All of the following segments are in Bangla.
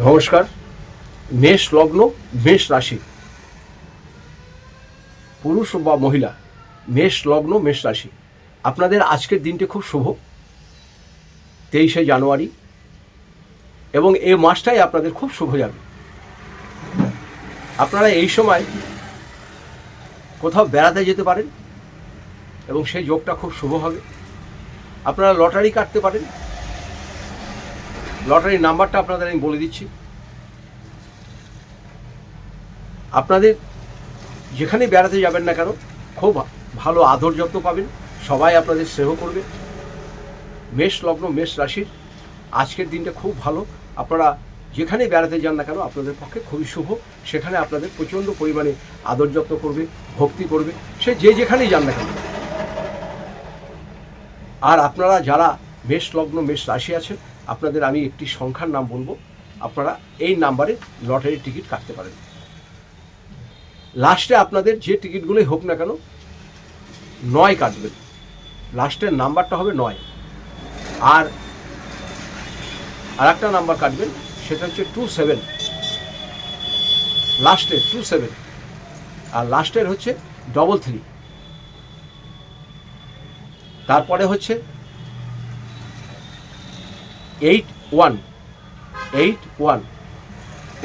নমস্কার। মেষ লগ্ন, মেষ রাশি, পুরুষ বা মহিলা, মেষ লগ্ন, মেষ রাশি, আপনাদের আজকের দিনটি খুব শুভ। 23শে জানুয়ারি, এবং এই মাসটাই আপনাদের খুব শুভ যাবে। আপনারা এই সময় কোথাও বেড়াতে যেতে পারেন এবং সেই যোগটা খুব শুভ হবে। আপনারা লটারি কাটতে পারেন। লটারির নাম্বারটা আপনাদের আমি বলে দিচ্ছি। আপনাদের যেখানে বেড়াতে যাবেন না কেন খুব ভালো আদর যত্ন পাবেন, সবাই আপনাদের স্নেহ করবে। মেষ লগ্ন, মেষ রাশির আজকের দিনটা খুব ভালো। আপনারা যেখানে বেড়াতে যান না কেন আপনাদের পক্ষে খুবই শুভ। সেখানে আপনাদের প্রচণ্ড পরিমাণে আদর যত্ন করবে, ভক্তি করবে, সে যে যেখানেই যান না কেন। আর আপনারা যারা মেষ লগ্ন, মেষ রাশি আছেন, আপনাদের আমি একটি সংখ্যার নাম বলবো, আপনারা এই নাম্বারে লটারির টিকিট কাটতে পারেন। লাস্টে আপনাদের যে টিকিটগুলোই হোক না কেন 9 কাটবেন, লাস্টের নাম্বারটা হবে 9। আর একটা নাম্বার কাটবেন, সেটা হচ্ছে 27, লাস্টের 27, আর লাস্টের হচ্ছে 33, তারপরে হচ্ছে 81।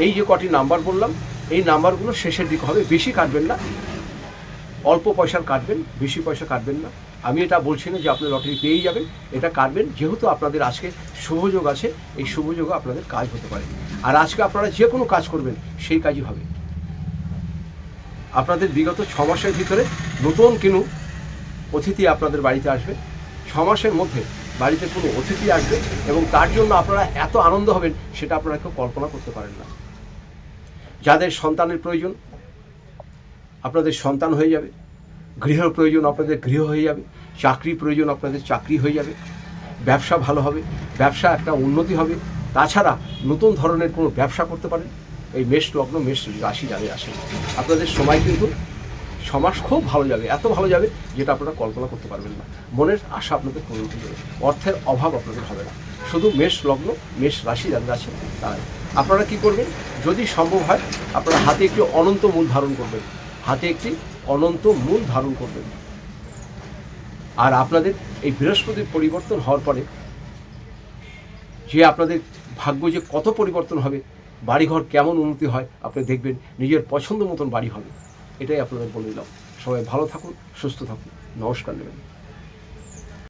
এই যে কটি নাম্বার বললাম, এই নাম্বারগুলো শেষের দিকে হবে। বেশি কাটবেন না, অল্প পয়সার কাটবেন, বেশি পয়সা কাটবেন না। আমি এটা বলছি না যে আপনি লটারি পেয়েই যাবেন, এটা কাটবেন যেহেতু আপনাদের আজকে শুভযোগ আছে। এই শুভযোগে আপনাদের কাজ হতে পারে। আর আজকে আপনারা যে কোনো কাজ করবেন সেই কাজই হবে। আপনাদের বিগত 6 মাসের ভিতরে নতুন কোনো অতিথি আপনাদের বাড়িতে আসবে। 6 মাসের মধ্যে বাড়িতে কোনো অতিথি আসবে এবং তার জন্য আপনারা এত আনন্দ হবেন সেটা আপনারা কেউ কল্পনা করতে পারেন না। যাদের সন্তানের প্রয়োজন আপনাদের সন্তান হয়ে যাবে, গৃহের প্রয়োজন আপনাদের গৃহ হয়ে যাবে, চাকরি প্রয়োজন আপনাদের চাকরি হয়ে যাবে, ব্যবসা ভালো হবে, ব্যবসা একটা উন্নতি হবে। তাছাড়া নতুন ধরনের কোনো ব্যবসা করতে পারেন। এই মেষ লগ্ন, মেষ রাশি যাদের আসে, আপনাদের সময় কিন্তু 6 মাস খুব ভালো যাবে, এত ভালো যাবে যেটা আপনারা কল্পনা করতে পারবেন না। মনের আশা আপনাদের পূরণ হয়ে যাবে, অর্থের অভাব আপনাদের হবে না। শুধু মেষ লগ্ন, মেষ রাশি যাদের আছে তারাই। আপনারা কি করবেন, যদি সম্ভব হয় আপনারা হাতে একটি অনন্ত মূল ধারণ করবেন, হাতে একটি অনন্ত মূল ধারণ করবেন। আর আপনাদের এই বৃহস্পতির পরিবর্তন হওয়ার পরে যে আপনাদের ভাগ্য যে কত পরিবর্তন হবে, বাড়িঘর কেমন উন্নতি হয় আপনি দেখবেন, নিজের পছন্দ মতন বাড়ি হবে। এটাই আপনাদের বলে দিলাম। সবাই ভালো থাকুন, সুস্থ থাকুন, নমস্কার নেবেন।